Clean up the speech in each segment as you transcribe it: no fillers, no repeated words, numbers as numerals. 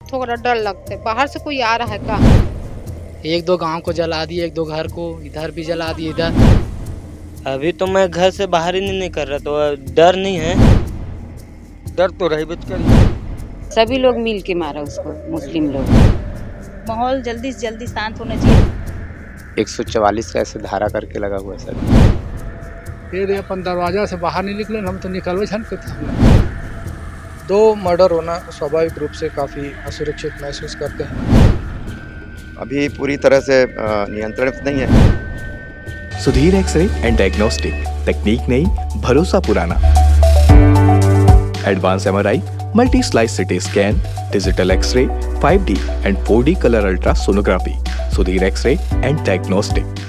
थोड़ा डर लगता है। बाहर से कोई आ रहा है का? एक दो गांव को जला दिए, एक दो घर को इधर भी जला दिए इधर। अभी तो मैं घर से बाहर ही नहीं कर रहा, तो डर नहीं है। डर तो रही बचकर सभी लोग मिल के मारा उसको, मुस्लिम लोग। माहौल जल्दी से जल्दी शांत होना चाहिए। 144 का ऐसे धारा करके लगा हुआ है सर। फिर अपन दरवाजा से बाहर नहीं निकले, हम तो निकलवे छन के दो मर्डर होना स्वाभाविक रूप से काफ़ी असुरक्षित महसूस करते हैं। अभी पूरी तरह से नियंत्रण नहीं है। सुधीर एक्सरे एंड डायग्नोस्टिक, तकनीक नई, भरोसा पुराना। Advance MRI, multi slice CT scan, digital X-ray, 5D and 4D colour ultra sonography. Sudhir X-ray and diagnostic.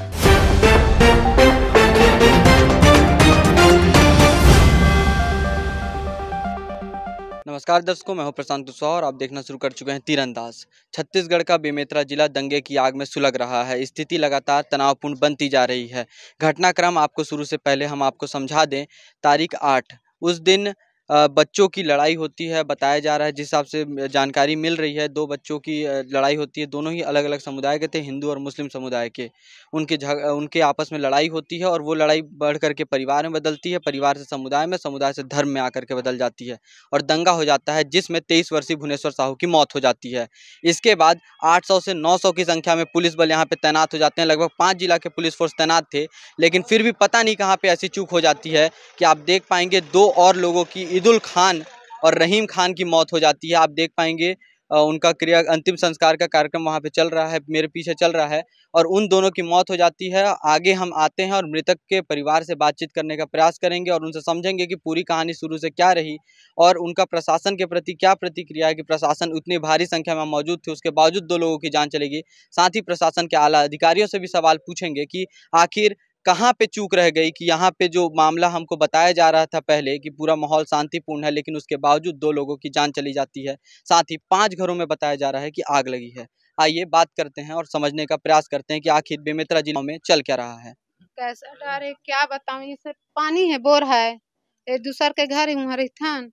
नमस्कार दर्शकों, मैं हूं प्रशांत कुशवाहा और आप देखना शुरू कर चुके हैं तीरंदाज। छत्तीसगढ़ का बेमेतरा जिला दंगे की आग में सुलग रहा है। स्थिति लगातार तनावपूर्ण बनती जा रही है। घटनाक्रम आपको शुरू से पहले हम आपको समझा दें। तारीख 8 उस दिन बच्चों की लड़ाई होती है। बताया जा रहा है, जिस हिसाब से जानकारी मिल रही है, दो बच्चों की लड़ाई होती है। दोनों ही अलग अलग समुदाय के थे, हिंदू और मुस्लिम समुदाय के। उनके आपस में लड़ाई होती है और वो लड़ाई बढ़ करके परिवार में बदलती है, परिवार से समुदाय में, समुदाय से धर्म में आकर के बदल जाती है और दंगा हो जाता है, जिसमें 23 वर्षीय भुवनेश्वर साहू की मौत हो जाती है। इसके बाद 800 से 900 की संख्या में पुलिस बल यहाँ पे तैनात हो जाते हैं। लगभग 5 जिला के पुलिस फोर्स तैनात थे, लेकिन फिर भी पता नहीं कहाँ पे ऐसी चूक हो जाती है कि आप देख पाएंगे दो और लोगों की, ईदुल खान और रहीम खान की मौत हो जाती है। आप देख पाएंगे उनका अंतिम संस्कार का कार्यक्रम वहाँ पे चल रहा है, मेरे पीछे चल रहा है, और उन दोनों की मौत हो जाती है। आगे हम आते हैं और मृतक के परिवार से बातचीत करने का प्रयास करेंगे और उनसे समझेंगे कि पूरी कहानी शुरू से क्या रही और उनका प्रशासन के प्रति क्या प्रतिक्रिया है कि प्रशासन उतनी भारी संख्या में मौजूद थे, उसके बावजूद दो लोगों की जान चली गई। साथ ही प्रशासन के आला अधिकारियों से भी सवाल पूछेंगे कि आखिर कहाँ पे चूक रह गई, कि यहाँ पे जो मामला हमको बताया जा रहा था पहले कि पूरा माहौल शांतिपूर्ण है, लेकिन उसके बावजूद दो लोगों की जान चली जाती है। साथ ही 5 घरों में बताया जा रहा है कि आग लगी है। आइए बात करते हैं और समझने का प्रयास करते हैं कि आखिर बेमेतरा जिले में चल क्या रहा है। कैसा डर है क्या बताऊं। इसे पानी है, बोर है, एक दूसर के घर वहाँ रहथन।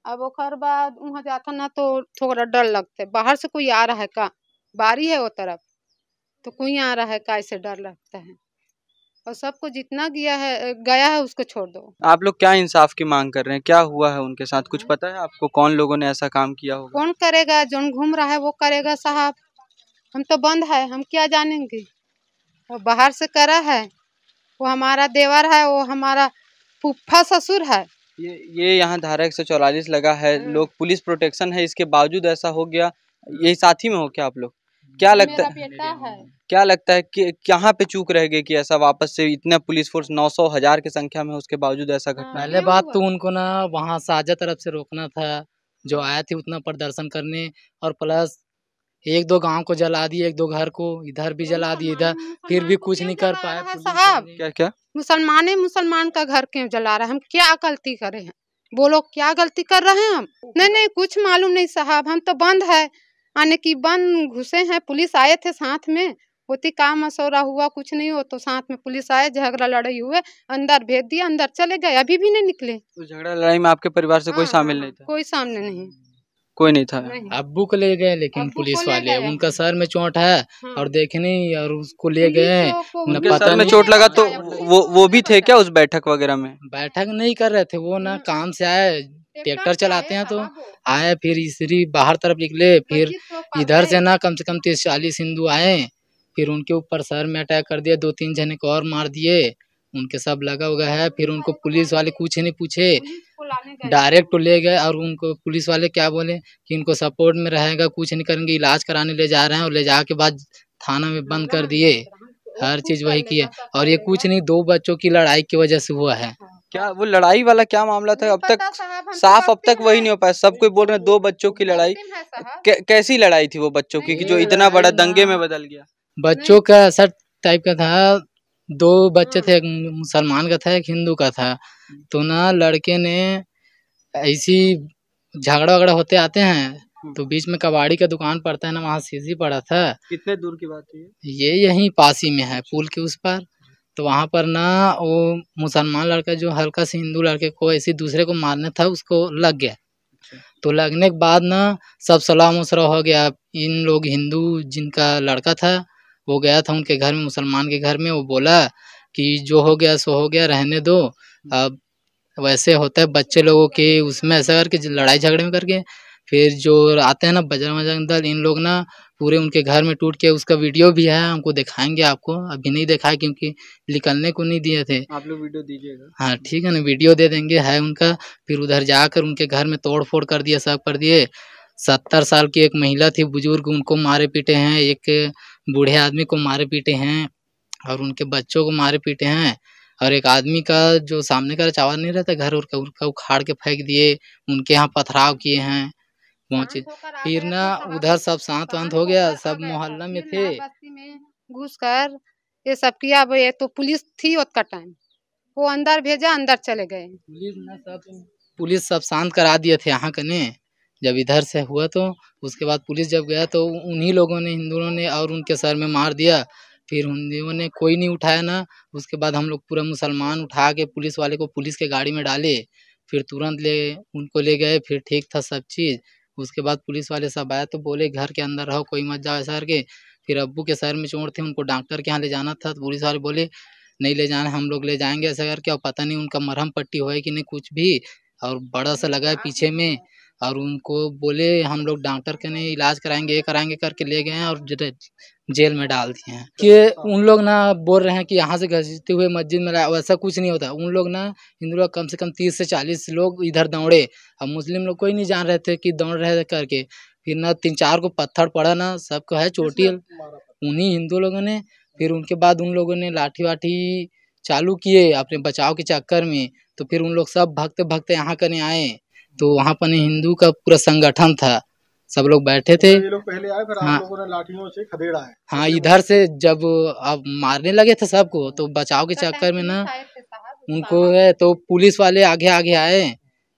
अब ओकर बाद वहाँ जाता ना तो थोड़ा डर लगता है। बाहर से कोई आ रहा है का? बारी है वो तरफ तो कोई आ रहा है का, ऐसे डर लगता है। और सबको जितना गया है उसको छोड़ दो। आप लोग क्या इंसाफ की मांग कर रहे हैं? क्या हुआ है उनके साथ, कुछ पता है आपको? कौन लोगों ने ऐसा काम किया होगा? कौन करेगा? जो घूम रहा है वो करेगा साहब। हम तो बंद है, हम क्या जानेंगे। वो बाहर से करा है, वो हमारा देवर है, वो हमारा फूफा ससुर है। ये यहाँ धारा 144 लगा है, लोग पुलिस प्रोटेक्शन है, इसके बावजूद ऐसा हो गया। यही साथी में हो क्या आप लोग? क्या लगता है, क्या लगता है कि कहाँ पे चूक रह गई कि ऐसा वापस से इतना पुलिस फोर्स 900 1000 की संख्या में, उसके बावजूद ऐसा घटना? पहले बात तो उनको ना वहाँ साझा तरफ से रोकना था, जो आए थे उतना प्रदर्शन करने, और प्लस एक दो गांव को जला दिए, एक दो घर को इधर भी जला दिए इधर, फिर भी कुछ नहीं कर पाए साहब। क्या मुसलमान का घर क्यों जला रहा है? हम क्या गलती करे हैं? बोलो क्या गलती कर रहे हैं हम? नहीं कुछ मालूम नहीं साहब। हम तो बंद है, आने की बंद घुसे हैं। पुलिस आए थे साथ में, होती काम मसौरा हुआ, कुछ नहीं हो तो साथ में पुलिस आए, झगड़ा लड़ाई हुए, अंदर भेज दिया, अंदर चले गए, अभी भी नहीं निकले। तो झगड़ा लड़ाई में आपके परिवार से कोई शामिल नहीं था? कोई सामने नहीं, कोई नहीं था। अब्बू को ले गए, लेकिन पुलिस वाले, उनका सर में चोट है और देखने और उसको ले गए। उनके सर में चोट लगा तो वो भी थे क्या उस बैठक वगैरह में? बैठक नहीं कर रहे थे वो, ना काम से आए, ट्रैक्टर चलाते हैं तो आए, फिर इसी बाहर तरफ निकले, फिर इधर से ना कम से कम 30-40 हिंदू आए, फिर उनके ऊपर सर में अटैक कर दिया, 2-3 जने को और मार दिए, उनके सब लगा हुआ है। फिर उनको पुलिस वाले कुछ नहीं पूछे, डायरेक्ट ले गए, और उनको पुलिस वाले क्या बोले कि इनको सपोर्ट में रहेगा, कुछ नहीं करेंगे, इलाज कराने ले जा रहे हैं, और ले जा के बाद थाना में बंद कर दिए। हर चीज वही की है, और ये कुछ नहीं, 2 बच्चों की लड़ाई की वजह से हुआ है। क्या वो लड़ाई वाला क्या मामला था? अब तक साफ अब तक वही नहीं हो पाया। सब कोई बोल रहे हैं 2 बच्चों की लड़ाई। कैसी लड़ाई थी वो बच्चों की कि जो इतना बड़ा दंगे में बदल गया? बच्चों का ऐसा टाइप का था, 2 बच्चे थे, एक मुसलमान का था, एक हिंदू का था। तो ना लड़के ने ऐसी झगड़ा वगड़ा होते आते हैं, तो बीच में कबाड़ी का दुकान पड़ता है ना, वहाँ सीजी पड़ा था। कितने दूर की बात है ये? यहीं पास ही में है, पुल के उस पर। तो वहाँ पर ना वो मुसलमान लड़का जो हल्का से हिंदू लड़के को ऐसे दूसरे को मारने था, उसको लग गया। तो लगने के बाद ना सब सलाह मशवरा हो गया। इन लोग हिंदू जिनका लड़का था वो गया था उनके घर में, मुसलमान के घर में। वो बोला कि जो हो गया सो हो गया, रहने दो। अब वैसे होता है बच्चे लोगों के उसमें ऐसा करके लड़ाई झगड़े में करके फिर जो आते हैं ना बजरंग दल, इन लोग ना पूरे उनके घर में टूट के, उसका वीडियो भी है, हमको दिखाएंगे आपको। अभी नहीं दिखाया क्योंकि निकलने को नहीं दिए थे। आप लोग वीडियो दीजिएगा। हाँ ठीक है ना, वीडियो दे देंगे, है उनका। फिर उधर जाकर उनके घर में तोड़ फोड़ कर दिया, सब कर दिए। 70 साल की एक महिला थी बुजुर्ग, उनको मारे पीटे हैं। एक बूढ़े आदमी को मारे पीटे हैं और उनके बच्चों को मारे पीटे हैं। और एक आदमी का जो सामने का चावल नहीं रहता घर उनका उखाड़ के फेंक दिए, उनके यहाँ पथराव किए हैं पहुंचे। फिर ना उधर सब शांत वांत हो गया, सब मोहल्ला में थे। बस्ती में घुस कर ये सब किया। अब ये तो पुलिस थी उसका टाइम, वो अंदर भेजा, अंदर चले गए। पुलिस सब शांत करा दिए थे यहाँ कने। जब इधर से हुआ तो उसके बाद पुलिस जब गया तो उन्हीं लोगों ने, हिंदुओं ने, और उनके सर में मार दिया। फिर हिंदुओं ने कोई नहीं उठाया ना। उसके बाद हम लोग पूरा मुसलमान उठा के पुलिस वाले को पुलिस के गाड़ी में डाले। फिर तुरंत उनको ले गए। फिर ठीक था सब चीज़। उसके बाद पुलिस वाले सब आए तो बोले घर के अंदर रहो, कोई मत जाओ, ऐसा करके। फिर अब्बू के सर में चोट थे, उनको डॉक्टर के यहाँ ले जाना था तो पुलिस वाले बोले नहीं ले जाना, हम लोग ले जाएंगे, ऐसा करके। और पता नहीं उनका मरहम पट्टी हुआ है कि नहीं कुछ भी, और बड़ा सा लगा है पीछे में। और उनको बोले हम लोग डॉक्टर के नहीं इलाज कराएंगे, ये कराएंगे करके ले गए हैं और जेल में डाल दिए हैं। कि उन लोग ना बोल रहे हैं कि यहाँ से घसीटते हुए मस्जिद में लाया, वैसा कुछ नहीं होता। उन लोग ना हिंदू लोग कम से कम 30 से 40 लोग इधर दौड़े। अब मुस्लिम लोग कोई नहीं जान रहे थे कि दौड़ रहे थे करके। फिर ना 3-4 को पत्थर पड़ा ना, सबको है चोटी उन्हीं हिंदू लोगों ने। फिर उनके बाद उन लोगों ने लाठी वाठी चालू किए अपने बचाव के चक्कर में। तो फिर उन लोग सब भगते भगते यहाँ करने आए। तो वहाँ पर हिंदू का पूरा संगठन था, सब लोग बैठे थे। ये लोग पहले आए, फिर हाँ, आप लोगों ने लाठियों से खदेड़ा है। हाँ इधर से जब अब मारने लगे थे सबको, तो बचाव के चक्कर में ना उनको है तो पुलिस वाले आगे आगे आए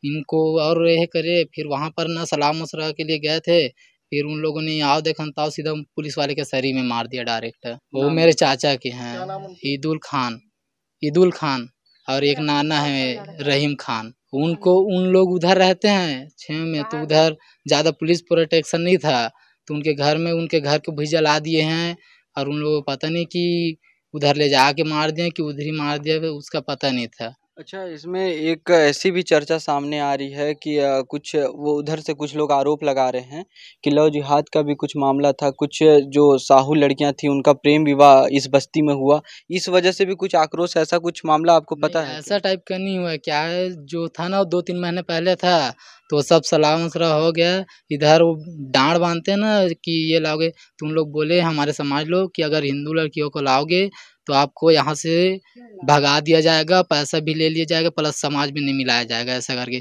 इनको और यह करे। फिर वहाँ पर ना सलाम मशवरा के लिए गए थे। फिर उन लोगों ने आओ देखा ताओ सीधा पुलिस वाले के सरी में मार दिया डायरेक्ट। वो मेरे चाचा के हैं, ईदुल खान, और एक नाना है रहीम खान। उनको उन लोग उधर रहते हैं 6 में, तो उधर ज़्यादा पुलिस प्रोटेक्शन नहीं था, तो उनके घर में उनके घर को भी जला दिए हैं। और उन लोगों को पता नहीं कि उधर ले जा के मार दिए कि उधर ही मार दिया, उसका पता नहीं था। अच्छा, इसमें एक ऐसी भी चर्चा सामने आ रही है कि कुछ वो उधर से कुछ लोग आरोप लगा रहे हैं कि लव जिहाद का भी कुछ मामला था। कुछ जो साहू लड़कियां थी उनका प्रेम विवाह इस बस्ती में हुआ, इस वजह से भी कुछ आक्रोश, ऐसा कुछ मामला आपको पता है? ऐसा टाइप का नहीं हुआ। क्या है जो था ना 2-3 महीने पहले था, तो सब सलाह मशवरा हो गया। इधर वो डांड बांधते हैं ना कि ये लाओगे, तुम लोग बोले हमारे समाज लोग कि अगर हिंदू लड़कियों को लाओगे तो आपको यहाँ से भगा दिया जाएगा, पैसा भी ले लिया जाएगा, प्लस समाज में नहीं मिलाया जाएगा, ऐसा करके।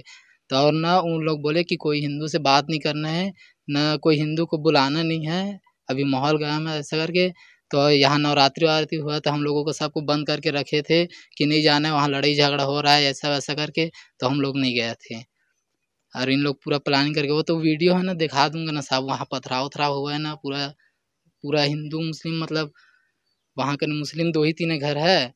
तो और ना उन लोग बोले कि कोई हिंदू से बात नहीं करना है, ना कोई हिंदू को बुलाना नहीं है, अभी माहौल गर्म है, ऐसा करके। तो यहाँ नवरात्रि वारात्रि हुआ तो हम लोगों को सबको बंद करके रखे थे कि नहीं जाना है, वहाँ लड़ाई झगड़ा हो रहा है, ऐसा वैसा करके। तो हम लोग नहीं गए थे। और इन लोग पूरा प्लानिंग करके, वो तो वीडियो है ना, दिखा दूंगा ना साहब। वहाँ पथराव उथराव हुआ है ना, पूरा हिंदू मुस्लिम, मतलब वहाँ के मुस्लिम 2-3 घर है,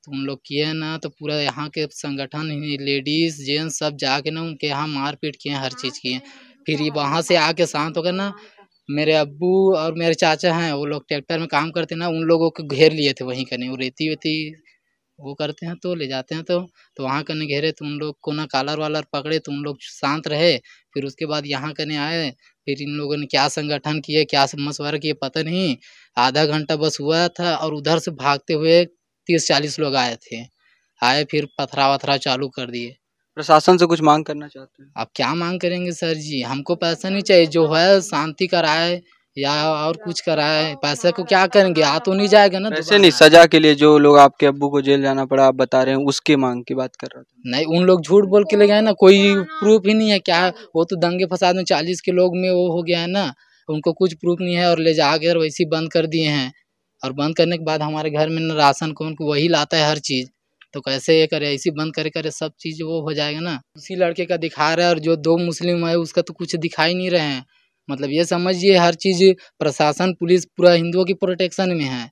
तो उन लोग किए ना। तो पूरा यहाँ के संगठन लेडीज़ जेंट्स सब जाके ना उनके यहाँ मारपीट किए, हर चीज़ किए। फिर ये वहाँ से आके शांत होकर ना, मेरे अब्बू और मेरे चाचा हैं, वो लोग ट्रैक्टर में काम करते ना, उन लोगों को घेर लिए थे वहीं करने। वो रेती वेती वो करते हैं तो ले जाते हैं, तो वहाँ करने घेरे। तो उन लोग को ना कॉलर वालर पकड़े, तो उन लोग शांत रहे। फिर उसके बाद यहाँ करने आए। फिर इन लोगों ने क्या संगठन किए, क्या मशवरा किए पता नहीं। आधा घंटा बस हुआ था और उधर से भागते हुए 30-40 लोग आए थे। फिर पथराव वथराव चालू कर दिए। प्रशासन से कुछ मांग करना चाहते हैं? अब क्या मांग करेंगे सर जी, हमको पैसा नहीं चाहिए, जो है शांति कराए या और कुछ कराए। पैसे को क्या करेंगे, आ तो नहीं जाएगा ना। वैसे नहीं, सजा के लिए जो लोग आपके अब्बू को जेल जाना पड़ा आप बता रहे हैं, उसके मांग की बात कर रहा था। नहीं, उन लोग झूठ बोल के ले गए ना, कोई प्रूफ ही नहीं है। क्या वो तो दंगे फसाद में 40 के लोग में वो हो गया है ना, उनको कुछ प्रूफ नहीं है। और ले जाकर वैसे ही बंद कर दिए हैं। और बंद करने के बाद हमारे घर में राशन कौन वही लाता है हर चीज़, तो कैसे ये करे, ऐसी बंद करे सब चीज़ वो हो जाएगा ना। उसी लड़के का दिखा रहा है, और जो 2 मुस्लिम है उसका तो कुछ दिखाई नहीं रहे हैं। मतलब ये समझिए हर चीज़ प्रशासन पुलिस पूरा हिंदुओं की प्रोटेक्शन में है,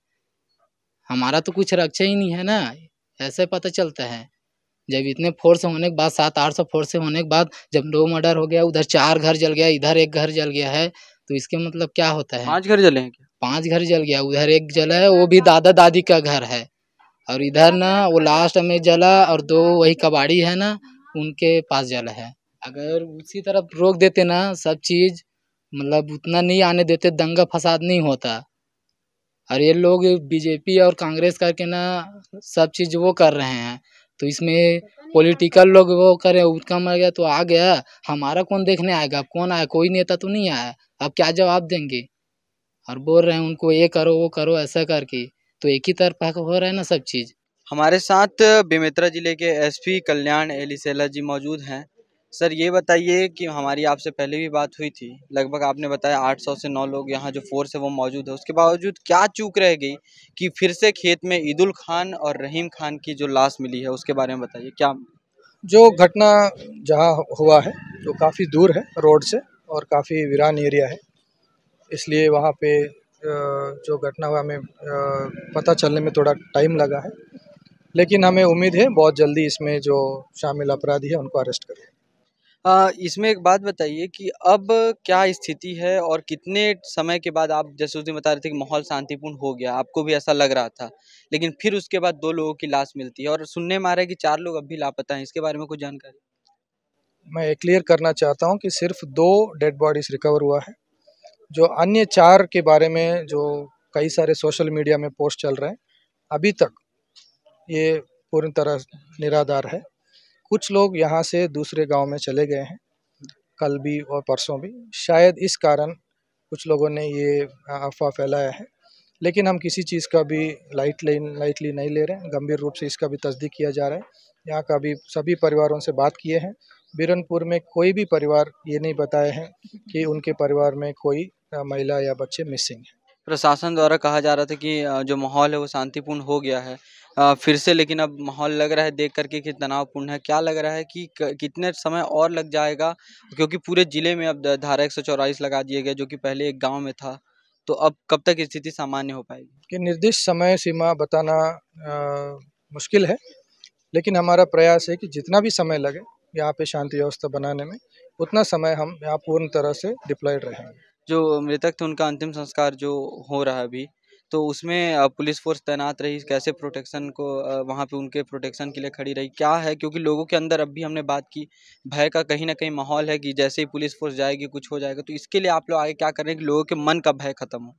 हमारा तो कुछ रक्षा ही नहीं है ना, ऐसे पता चलता है। जब इतने फोर्स होने के बाद 700-800 फोर्स होने के बाद जब 2 मर्डर हो गया, उधर 4 घर जल गया, इधर 1 घर जल गया है, तो इसके मतलब क्या होता है? 5 घर जले हैं क्या? 5 घर जल गया, उधर 1 जला है, वो भी दादा दादी का घर है, और इधर ना वो लास्ट में जला, और 2 वही कबाड़ी है ना, उनके पास जला है। अगर उसी तरफ रोक देते ना सब चीज, मतलब उतना नहीं आने देते, दंगा फसाद नहीं होता। और ये लोग बीजेपी और कांग्रेस करके ना सब चीज वो कर रहे हैं, तो इसमें पॉलिटिकल लोग वो करे, उनका मर गया तो आ गया, हमारा कौन देखने आएगा? अब कौन आया? कोई नेता तो नहीं आया, अब क्या जवाब देंगे? और बोल रहे हैं उनको ये करो वो करो ऐसा करके, तो एक ही तरफा हो रहा है ना सब चीज। हमारे साथ बेमेतरा जिले के एसपी कल्याण एलिसेला जी मौजूद हैं। सर ये बताइए कि हमारी आपसे पहले भी बात हुई थी, लगभग आपने बताया 800 से 9 लोग यहाँ जो फोर्स है वो मौजूद है, उसके बावजूद क्या चूक रह गई कि फिर से खेत में ईदुल खान और रहीम खान की जो लाश मिली है उसके बारे में बताइए। क्या जो घटना जहाँ हुआ है वो काफ़ी दूर है रोड से और काफ़ी वीरान एरिया है, इसलिए वहाँ पे जो घटना हुआ हमें पता चलने में थोड़ा टाइम लगा है, लेकिन हमें उम्मीद है बहुत जल्दी इसमें जो शामिल अपराधी है उनको अरेस्ट करें। इसमें एक बात बताइए कि अब क्या स्थिति है और कितने समय के बाद, आप जैसे उस दिन बता रहे थे कि माहौल शांतिपूर्ण हो गया, आपको भी ऐसा लग रहा था, लेकिन फिर उसके बाद 2 लोगों की लाश मिलती है और सुनने में आ रहा है कि 4 लोग अब भी लापता हैं, इसके बारे में कुछ जानकारी? मैं क्लियर करना चाहता हूँ कि सिर्फ 2 डेड बॉडीज रिकवर हुआ है, जो अन्य 4 के बारे में जो कई सारे सोशल मीडिया में पोस्ट चल रहे हैं, अभी तक ये पूरी तरह निराधार है। कुछ लोग यहाँ से दूसरे गांव में चले गए हैं, कल भी और परसों भी, शायद इस कारण कुछ लोगों ने ये अफवाह फैलाया है, लेकिन हम किसी चीज़ का भी लाइटली नहीं ले रहे हैं, गंभीर रूप से इसका भी तस्दीक किया जा रहा है। यहाँ का भी सभी परिवारों से बात किए हैं, बिरनपुर में कोई भी परिवार ये नहीं बताए हैं कि उनके परिवार में कोई महिला या बच्चे मिसिंग है। प्रशासन द्वारा कहा जा रहा था कि जो माहौल है वो शांतिपूर्ण हो गया है फिर से, लेकिन अब माहौल लग रहा है देख करके कि तनावपूर्ण है। क्या लग रहा है कि कितने समय और लग जाएगा, क्योंकि पूरे जिले में अब धारा 144 लगा दिया गया जो कि पहले एक गांव में था, तो अब कब तक स्थिति सामान्य हो पाएगी? कि निर्दिष्ट समय सीमा बताना मुश्किल है, लेकिन हमारा प्रयास है कि जितना भी समय लगे यहाँ पे शांति व्यवस्था बनाने में, उतना समय हम यहाँ पूर्ण तरह से डिप्लॉयड रहेंगे। जो मृतक थे उनका अंतिम संस्कार जो हो रहा है अभी, तो उसमें पुलिस फोर्स तैनात रही, कैसे प्रोटेक्शन को वहाँ पे उनके प्रोटेक्शन के लिए खड़ी रही, क्या है? क्योंकि लोगों के अंदर अब भी हमने बात की, भय का कहीं ना कहीं माहौल है कि जैसे ही पुलिस फोर्स जाएगी कुछ हो जाएगा, तो इसके लिए आप लोग आगे क्या कर रहे हैं कि लोगों के मन का भय खत्म हो?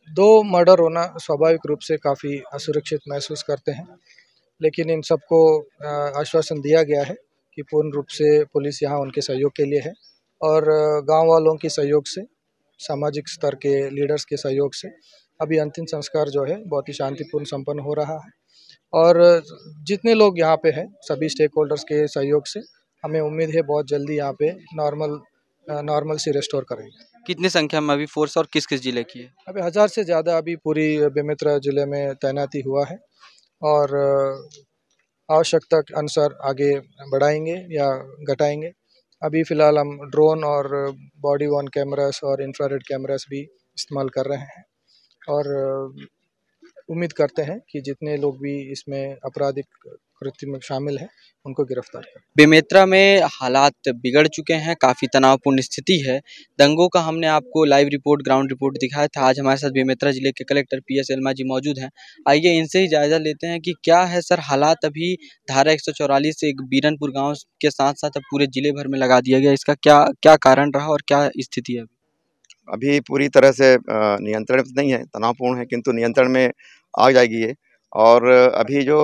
2 मर्डर होना स्वाभाविक रूप से काफ़ी असुरक्षित महसूस करते हैं, लेकिन इन सबको आश्वासन दिया गया है कि पूर्ण रूप से पुलिस यहाँ उनके सहयोग के लिए है, और गांव वालों के सहयोग से, सामाजिक स्तर के लीडर्स के सहयोग से अभी अंतिम संस्कार जो है बहुत ही शांतिपूर्ण संपन्न हो रहा है, और जितने लोग यहाँ पे हैं सभी स्टेक होल्डर्स के सहयोग से हमें उम्मीद है बहुत जल्दी यहाँ पे नॉर्मल से रेस्टोर करेंगे। कितनी संख्या में अभी फोर्स और किस किस जिले की है? अभी 1000 से ज़्यादा अभी पूरी बेमेतरा जिले में तैनाती हुआ है, और आवश्यकता के अनुसार आगे बढ़ाएंगे या घटाएंगे। अभी फ़िलहाल हम ड्रोन और बॉडी वॉर्न कैमरास और इंफ्रारेड कैमरास भी इस्तेमाल कर रहे हैं, और उम्मीद करते हैं कि जितने लोग भी इसमें आपराधिक कृत्य में शामिल हैं उनको गिरफ्तार करें। बेमेतरा में हालात बिगड़ चुके हैं, काफ़ी तनावपूर्ण स्थिति है। दंगों का हमने आपको लाइव रिपोर्ट, ग्राउंड रिपोर्ट दिखाया था। आज हमारे साथ बेमेतरा जिले के कलेक्टर PS एल्मा जी मौजूद हैं। आइए इनसे ही जायजा लेते हैं कि क्या है सर हालात अभी। धारा 144 से बीरनपुर गाँव के साथ साथ अब पूरे जिले भर में लगा दिया गया, इसका क्या क्या कारण रहा और क्या स्थिति है? अभी पूरी तरह से नियंत्रण नहीं है, तनावपूर्ण है, किंतु नियंत्रण में आ जाएगी ये। और अभी जो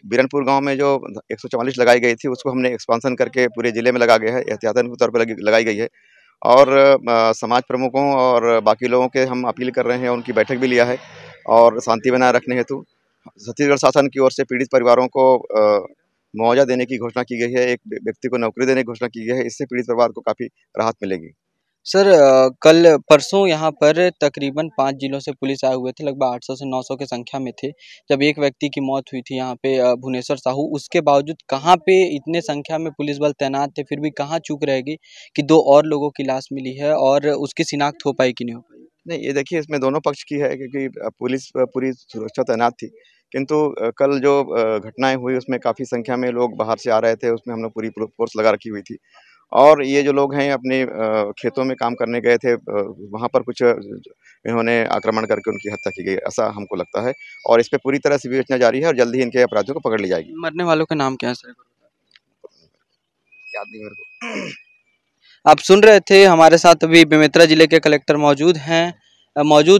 बीरनपुर गांव में जो 144 लगाई गई थी उसको हमने एक्सपांसन करके पूरे ज़िले में लगा गया है, एहतियातन के तौर पर लगाई गई है। और समाज प्रमुखों और बाकी लोगों के हम अपील कर रहे हैं, उनकी बैठक भी लिया है, और शांति बनाए रखने हेतु छत्तीसगढ़ शासन की ओर से पीड़ित परिवारों को मुआवजा देने की घोषणा की गई है, एक व्यक्ति को नौकरी देने की घोषणा की गई है। इससे पीड़ित परिवार को काफ़ी राहत मिलेगी। सर कल परसों यहाँ पर तकरीबन 5 जिलों से पुलिस आए हुए थे, लगभग 800 से 900 की संख्या में थे, जब एक व्यक्ति की मौत हुई थी यहाँ पे भुवनेश्वर साहू। उसके बावजूद कहाँ पे इतने संख्या में पुलिस बल तैनात थे, फिर भी कहाँ चूक रहेगी कि 2 और लोगों की लाश मिली है और उसकी शिनाख्त हो पाई कि नहीं हो पाई? नहीं, ये देखिए इसमें दोनों पक्ष की है, क्योंकि पुलिस पूरी सुरक्षा तैनात थी, किंतु कल जो घटनाएं हुई उसमें काफ़ी संख्या में लोग बाहर से आ रहे थे, उसमें हम लोग पूरी फोर्स लगा रखी हुई थी। और ये जो लोग हैं अपने खेतों में काम करने गए थे, वहाँ पर कुछ इन्होंने आक्रमण करके उनकी हत्या की गई, ऐसा हमको लगता है। और इस पे पूरी तरह से विवेचना जारी है और जल्द ही इनके अपराधियों को पकड़ ली जाएगी। मरने वालों के नाम क्या है सर? याद नहीं मेरे को। आप सुन रहे थे, हमारे साथ अभी बेमेतरा जिले के कलेक्टर मौजूद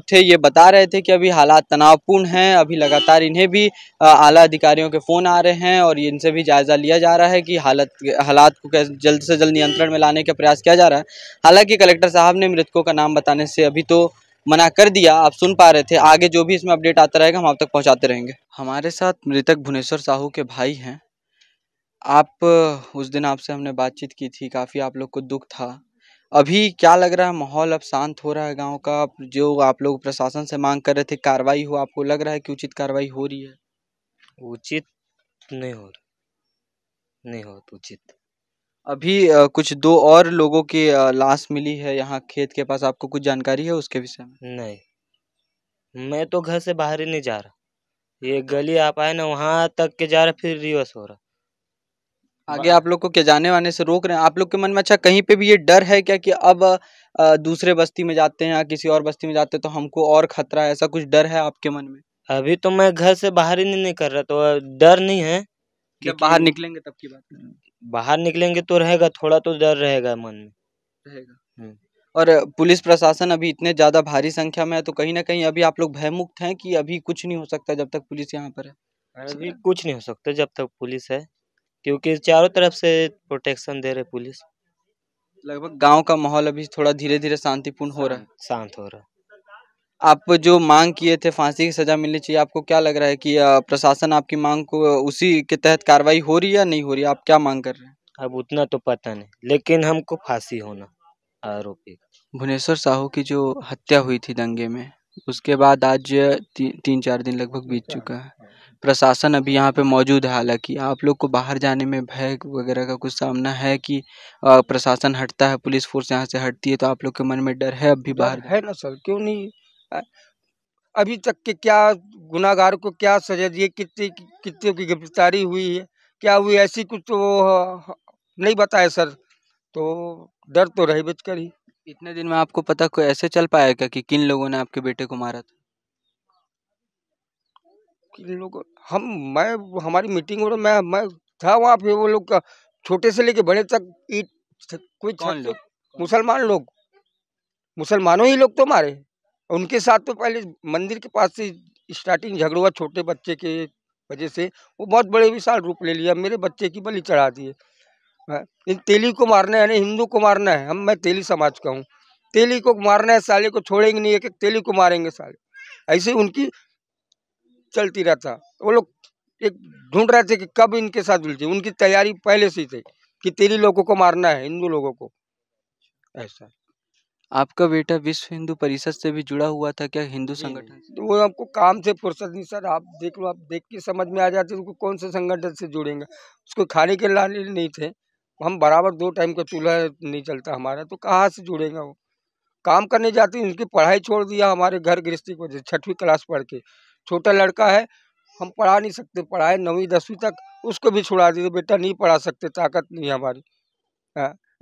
थे। ये बता रहे थे कि अभी हालात तनावपूर्ण हैं, अभी लगातार इन्हें भी आला अधिकारियों के फ़ोन आ रहे हैं और इनसे भी जायज़ा लिया जा रहा है कि हालात को कैसे जल्द से जल्द नियंत्रण में लाने का प्रयास किया जा रहा है। हालांकि कलेक्टर साहब ने मृतकों का नाम बताने से अभी तो मना कर दिया। आप सुन पा रहे थे, आगे जो भी इसमें अपडेट आता रहेगा हम आप तक पहुँचाते रहेंगे। हमारे साथ मृतक भुवनेश्वर साहू के भाई हैं। उस दिन आपसे हमने बातचीत की थी, काफ़ी आप लोग को दुख था। अभी क्या लग रहा है, माहौल अब शांत हो रहा है गांव का? जो आप लोग प्रशासन से मांग कर रहे थे कार्रवाई हो, आपको लग रहा है कि उचित कार्रवाई हो रही है? उचित नहीं हो रहा, नहीं हो उचित। अभी कुछ 2 और लोगों की लाश मिली है यहाँ खेत के पास, आपको कुछ जानकारी है उसके विषय में? नहीं, मैं तो घर से बाहर ही नहीं जा रहा। ये गली आप आए ना, वहाँ तक के जा रहा, फिर रिवर्स हो रहा। आगे आप लोग को क्या जाने वाने से रोक रहे हैं? आप लोग के मन में अच्छा कहीं पे भी ये डर है क्या कि अब दूसरे बस्ती में जाते हैं या किसी और बस्ती में जाते हैं तो हमको और खतरा है, ऐसा कुछ डर है आपके मन में? अभी तो मैं घर से बाहर ही नहीं कर रहा, तो डर नहीं है। जब बाहर निकलेंगे तब की बात कर रहे हैं। बाहर निकलेंगे तो रहेगा, थोड़ा तो डर रहेगा मन में। रहेगा। और पुलिस प्रशासन अभी इतने ज़्यादा भारी संख्या में है, तो कहीं ना कहीं अभी आप लोग भयमुक्त हैं कि अभी कुछ नहीं हो सकता जब तक पुलिस यहाँ पर है? अभी कुछ नहीं हो सकता जब तक पुलिस है, क्योंकि चारों तरफ से प्रोटेक्शन दे रहे पुलिस। लगभग गांव का माहौल अभी थोड़ा धीरे धीरे शांतिपूर्ण हो रहा है। शांत हो रहा है। आप जो मांग किए थे फांसी की सजा मिलनी चाहिए, आपको क्या लग रहा है कि प्रशासन आपकी मांग को उसी के तहत कार्रवाई हो रही है या नहीं हो रही है? आप क्या मांग कर रहे हैं? अब उतना तो पता नहीं, लेकिन हमको फांसी होना आरोपी। भुवनेश्वर साहू की जो हत्या हुई थी दंगे में, उसके बाद आज 3-4 दिन लगभग बीत चुका है। प्रशासन अभी यहाँ पे मौजूद है, हालांकि आप लोग को बाहर जाने में भय वगैरह का कुछ सामना है कि प्रशासन हटता है, पुलिस फोर्स यहाँ से हटती है, तो आप लोग के मन में डर है अभी बाहर? है ना सर, क्यों नहीं। अभी तक के क्या गुनाहगार को क्या सजा दी, कितने की गिरफ्तारी हुई है, क्या हुई, ऐसी कुछ तो नहीं बताया सर। तो डर तो रही बचकर ही। इतने दिन में आपको पता कोई ऐसे चल पाया क्या कि किन लोगों ने आपके बेटे को मारा था? किन लोग, हमारी मीटिंग हो रही, मैं था वहाँ पे। वो लोग का छोटे से लेके बड़े तक कोई मुसलमानों ही लोग तो मारे। उनके साथ तो पहले मंदिर के पास से स्टार्टिंग झगड़ा हुआ छोटे बच्चे के वजह से, वो बहुत बड़े विशाल रूप ले लिया, मेरे बच्चे की बलि चढ़ा दिए। इन तेली को मारना है, हिंदू को मारना है। मैं तेली समाज का हूँ, तेली को मारना है, साले को छोड़ेंगे नहीं, एक एक तेली को मारेंगे साले। ऐसे उनकी चलती रहता। वो लोग एक ढूंढ रहे थे कि कब इनके साथ उलझे। उनकी तैयारी पहले से थी कि तेली लोगों को मारना है, हिंदू लोगों को। ऐसा आपका बेटा विश्व हिंदू परिषद से भी जुड़ा हुआ था क्या, हिंदू संगठन से? तो वो आपको काम से फुर्सत नहीं सर। आप देख लो, आप देख के समझ में आ जाते उसको कौन से संगठन से जुड़ेंगे। उसको खाने के लाने नहीं थे, हम बराबर 2 टाइम का चूल्हा नहीं चलता हमारा, तो कहाँ से जुड़ेगा वो। काम करने जाते हैं, उनकी पढ़ाई छोड़ दिया हमारे घर गृहस्थी की वजह से। 6वीं क्लास पढ़ के, छोटा लड़का है, हम पढ़ा नहीं सकते, पढ़ाए 9वीं 10वीं तक, उसको भी छुड़ा दिए। बेटा नहीं पढ़ा सकते, ताकत नहीं है हमारी।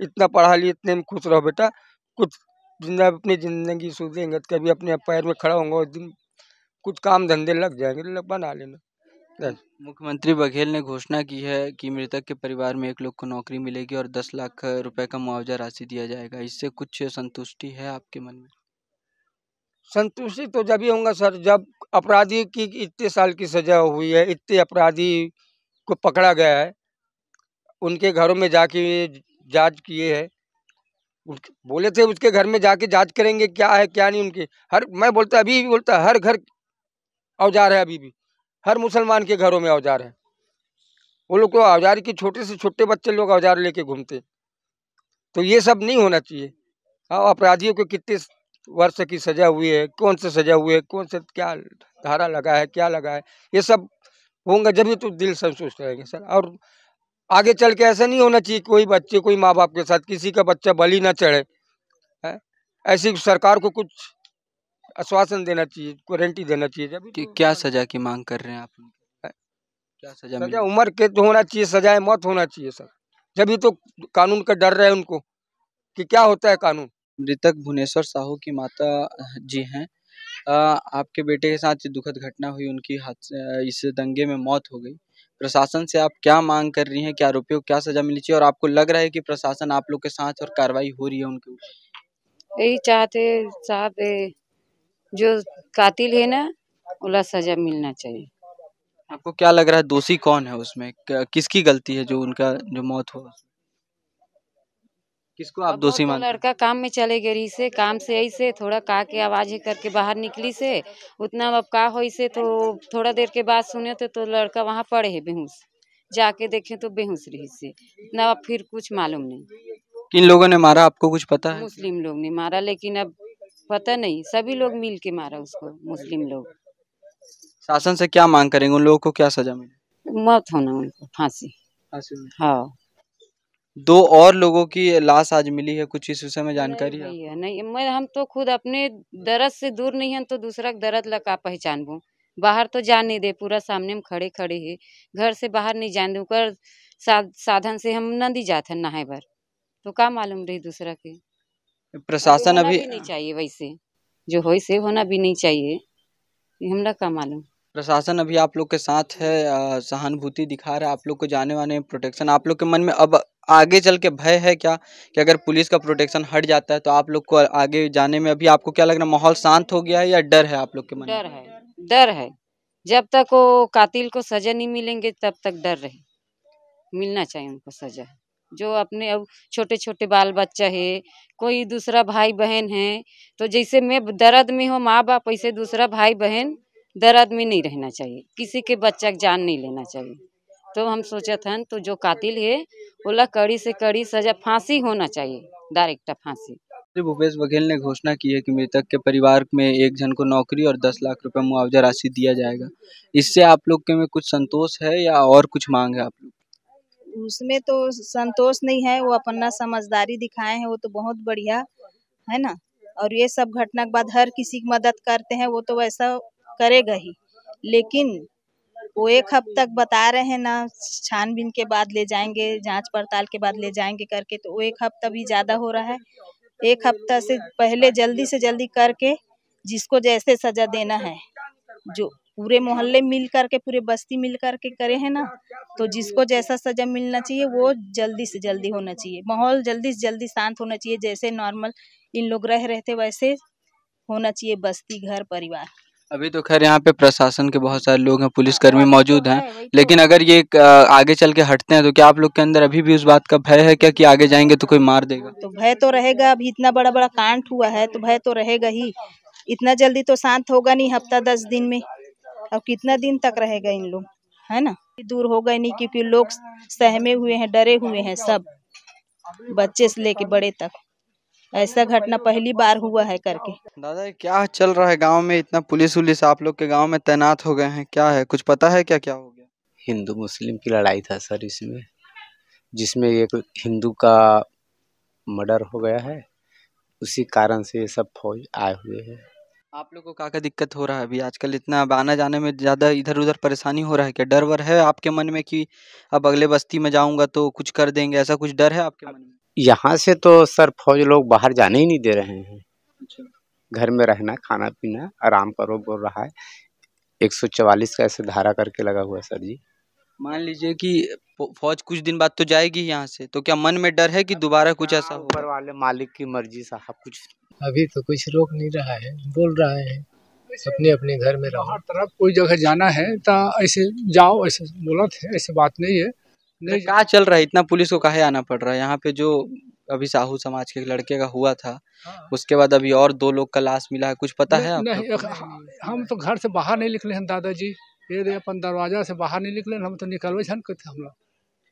इतना पढ़ा लिए, इतने में खुश रहो बेटा, कुछ अपनी जिंदगी सुधरेंगे तो कभी अपने पैर में खड़ा होंगे, दिन कुछ काम धंधे लग जाएंगे, बना लेना। मुख्यमंत्री बघेल ने घोषणा की है कि मृतक के परिवार में एक लोग को नौकरी मिलेगी और 10 लाख रुपए का मुआवजा राशि दिया जाएगा। इससे कुछ संतुष्टि है आपके मन में? संतुष्टि तो जब ही होगा सर, जब अपराधी की इतने साल की सजा हुई है, इतने अपराधी को पकड़ा गया है, उनके घरों में जाके जांच किए है। बोले थे उसके घर में जाके जांच करेंगे क्या है क्या नहीं उनके। मैं बोलता अभी भी बोलता, हर घर औजार है, अभी भी हर मुसलमान के घरों में औजार है। वो लोग को औजार की, छोटे से छोटे बच्चे लोग औजार लेके घूमते। तो ये सब नहीं होना चाहिए। हाँ, अपराधियों को कितने वर्ष की सजा हुई है, कौन से सजा हुई है, कौन से क्या धारा लगा है, क्या लगा है, ये सब होंगे जब भी तो दिल संतुष्ट रहेंगे सर। और आगे चल के ऐसा नहीं होना चाहिए कोई बच्चे, कोई माँ बाप के साथ किसी का बच्चा बलि ना चढ़े। ऐसी सरकार को कुछ आश्वासन देना चाहिए, गारंटी देना चाहिए। जब कि क्या सजा की मांग कर रहे हैं आप उनकी? क्या सजा सजा मिले? उम्र के तो होना चाहिए, सजाए मौत होना चाहिए सर। जब तो कानून का डर रहे उनको कि क्या होता है कानून। मृतक भुवनेश्वर साहू की माता जी हैं। आपके बेटे के साथ जो दुखद घटना हुई, उनकी इस दंगे में मौत हो गई। प्रशासन से आप क्या मांग कर रही हैं कि आरोपियों को क्या सजा मिलनी चाहिए, और आपको लग रहा है कि प्रशासन आप लोग के साथ और कार्रवाई हो रही है उनके ऊपर? यही चाहते साहब, जो कातिल है ना, उला सजा मिलना चाहिए। आपको क्या लग रहा है दोषी कौन है उसमें? किसकी गलती है जो उनका जो मौत हुआ? किसको आप अब वो दोषी तो मानते हैं? लड़का काम में चले गई से, काम से ऐसे थोड़ा का के आवाज करके बाहर निकली से, उतना अब का होई से तो थोड़ा देर के बाद सुने तो लड़का वहाँ पड़े है बेहोश। जाके देखे तो बेहोश रही से, इतना अब फिर कुछ मालूम नहीं। किन लोगों ने मारा आपको कुछ पता है? मुस्लिम लोग ने मारा, लेकिन अब पता नहीं, सभी लोग मिल के मारा उसको, मुस्लिम लोग। शासन से क्या मांग करेंगे? उन लोगों को क्या सजा मिले? मौत होना उनको, फांसी। हाँ। 2 और लोगों की लाश आज मिली है, कुछ इस विषय में जानकारी है? नहीं, नहीं, मैं हम तो खुद अपने दर्द से दूर नहीं हैं तो दूसरा दर्द लगा पहचानबो। बाहर तो जान नहीं दे, पूरा सामने में खड़े खड़े है, घर से बाहर नहीं जान दे। कर साधन से हम नदी जाते नहाए भर, तो का मालूम रही दूसरा के। प्रशासन होना अभी भी नहीं चाहिए वैसे, जो हो से होना भी नहीं चाहिए, ये हमरा का मालूम। प्रशासन अभी आप लोग के साथ है, सहानुभूति दिखा रहा है आप लोग को, जाने वाने प्रोटेक्शन। आप लोग के मन में अब आगे चल के भय है क्या कि अगर पुलिस का प्रोटेक्शन हट जाता है तो आप लोग को आगे जाने में अभी आपको क्या लग रहा है, माहौल शांत हो गया है या डर है आप लोग के मन में? डर है, डर है। जब तक वो कातिल को सजा नहीं मिलेंगे तब तक डर रहे। मिलना चाहिए उनको सजा। जो अपने अब छोटे छोटे बाल बच्चा है, कोई दूसरा भाई बहन है, तो जैसे मैं दर्द में हो माँ बाप, वैसे दूसरा भाई बहन दर्द में नहीं रहना चाहिए। किसी के बच्चा की जान नहीं लेना चाहिए। तो हम सोचा था तो जो कातिल है बोला कड़ी से कड़ी सजा, फांसी होना चाहिए, डायरेक्ट फांसी। श्री भूपेश बघेल ने घोषणा की है कि मृतक के परिवार में एक जन को नौकरी और 10 लाख रुपए मुआवजा राशि दिया जाएगा। इससे आप लोग के में कुछ संतोष है या और कुछ मांग है आप लोग? उसमें तो संतोष नहीं है, वो अपना समझदारी दिखाए हैं, वो तो बहुत बढ़िया है ना। और ये सब घटना के बाद हर किसी की मदद करते हैं, वो तो वैसा करेगा ही। लेकिन वो 1 हफ्ता तक बता रहे हैं ना, छानबीन के बाद ले जाएंगे, जांच पड़ताल के बाद ले जाएंगे करके, तो वो 1 हफ्ता भी ज़्यादा हो रहा है। 1 हफ्ता से पहले जल्दी से जल्दी करके जिसको जैसे सजा देना है, जो पूरे मोहल्ले मिल करके, पूरे बस्ती मिल करके करे हैं ना, तो जिसको जैसा सजा मिलना चाहिए वो जल्दी से जल्दी होना चाहिए। माहौल जल्दी से जल्दी शांत होना चाहिए, जैसे नॉर्मल इन लोग रह रहे थे वैसे होना चाहिए, बस्ती घर परिवार। अभी तो खैर यहाँ पे प्रशासन के बहुत सारे लोग हैं, पुलिसकर्मी मौजूद हैं, लेकिन अगर ये आगे चल के हटते हैं तो क्या आप लोग के अंदर अभी भी उस बात का भय है क्या कि आगे जाएंगे तो कोई मार देगा? तो भय तो रहेगा, अभी इतना बड़ा बड़ा कांड हुआ है तो भय तो रहेगा ही। इतना जल्दी तो शांत होगा नहीं, हफ्ता 10 दिन में। अब कितना दिन तक रहेगा इन लोग, है ना। दूर होगा नहीं, क्योंकि लोग सहमे हुए हैं, डरे हुए हैं, सब बच्चे से लेके बड़े तक। ऐसा घटना पहली बार हुआ है करके। दादा क्या चल रहा है गांव में? इतना पुलिस उलिस आप लोग के गांव में तैनात हो गए हैं, क्या है, कुछ पता है क्या क्या हो गया? हिंदू मुस्लिम की लड़ाई था सर इसमें, जिसमें एक हिंदू का मर्डर हो गया है, उसी कारण से ये सब फौज आए हुए हैं। आप लोग को क्या दिक्कत हो रहा है अभी आजकल? इतना आना जाने में ज़्यादा इधर उधर परेशानी हो रहा है क्या? डर वर है आपके मन में कि अब अगले बस्ती में जाऊंगा तो कुछ कर देंगे, ऐसा कुछ डर है आपके मन में? यहाँ से तो सर फौज लोग बाहर जाने ही नहीं दे रहे हैं। घर में रहना, खाना पीना, आराम करो बोल रहा है। 144 का ऐसे धारा करके लगा हुआ है सर जी। मान लीजिए कि फौज कुछ दिन बाद तो जाएगी यहाँ से, तो क्या मन में डर है कि दोबारा कुछ ऐसा हो? ऊपर वाले मालिक की मर्जी साहब, कुछ अभी तो कुछ रोक नहीं रहा है, बोल रहा है अपने अपने घर में रहो। हर तरफ कोई जगह जाना है तो ऐसे जाओ, ऐसे बोला थे, ऐसे बात नहीं है। नहीं क्या चल रहा है, इतना पुलिस को काहे आना पड़ रहा है यहाँ पे? जो अभी साहू समाज के लड़के का हुआ था, उसके बाद अभी और 2 लोग का लाश मिला है, कुछ पता है आपको? नहीं, हम तो घर से बाहर नहीं निकले हैं दादाजी, ये अपन दरवाजा से बाहर नहीं निकले, हम तो निकलवे छन के थे हम लोग।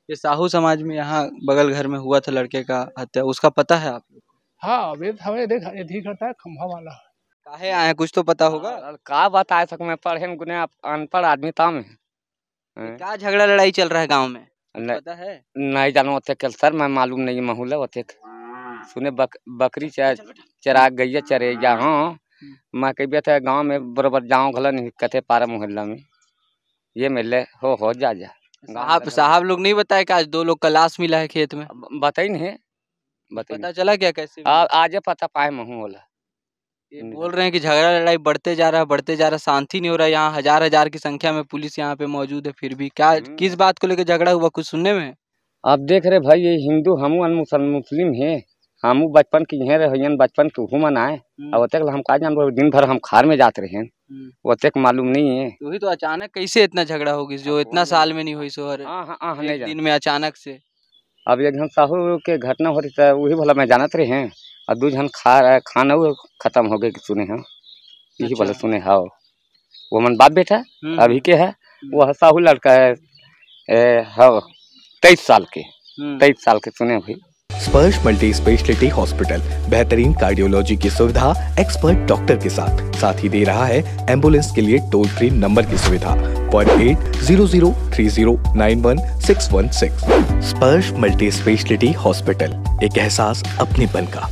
ये साहू समाज में यहाँ बगल घर में हुआ था लड़के का हत्या, उसका पता है आप लोग? हाँ, वे हमें देख ये करता है खंभा वाला। काहे आए कुछ तो पता होगा? का बता सक मैं, पढ़े गुने अनपढ़ आदमी था मैं। क्या झगड़ा लड़ाई चल रहा है गाँव में, पता है? नहीं जानो ओते कल सर, मैं मालूम नहीं माहौल है ओते। सुने बकरी चरा गैया चरे या हाँ, मैं कही था गांव में बराबर जाऊँ घला नहीं कथे पारा मोहल्ला में ये मिले हो जा साहब लोग नहीं बताए कि आज 2 लोग का लाश मिला है खेत में? बताई नहीं पता चला क्या कैसे? आज पता पाए महू होला। ये बोल रहे हैं कि झगड़ा लड़ाई बढ़ते जा रहा, शांति नहीं हो रहा। यहाँ हजार की संख्या में पुलिस यहाँ पे मौजूद है, फिर भी क्या किस बात को लेकर झगड़ा हुआ कुछ सुनने में? आप देख रहे भाई ये हिंदू हमू मुस्लिम है, हमू बचपन की है रहियन, बचपन के हुमन आए और तक हम का जान दिन भर हम खार में जाते रहे वो तक मालूम नहीं है। वही तो अचानक कैसे इतना झगड़ा होगी जो इतना साल में नहीं हुई सोहर एक दिन में अचानक से। अब एक जन साहू के घटना हो रही था वही भला मैं जानत रहे हैं और 2 जन खाना वो खत्म हो गए सुने हैं यही भला सुने हाँ वो मन बाप बेटा अभी के है वो साहू लड़का है हाँ 23 साल के सुने भाई। स्पर्श मल्टी स्पेशलिटी हॉस्पिटल बेहतरीन कार्डियोलॉजी की सुविधा एक्सपर्ट डॉक्टर के साथ ही दे रहा है एम्बुलेंस के लिए टोल फ्री नंबर की सुविधा 180030916116। स्पर्श मल्टी स्पेशलिटी हॉस्पिटल, एक एहसास अपनेपन का।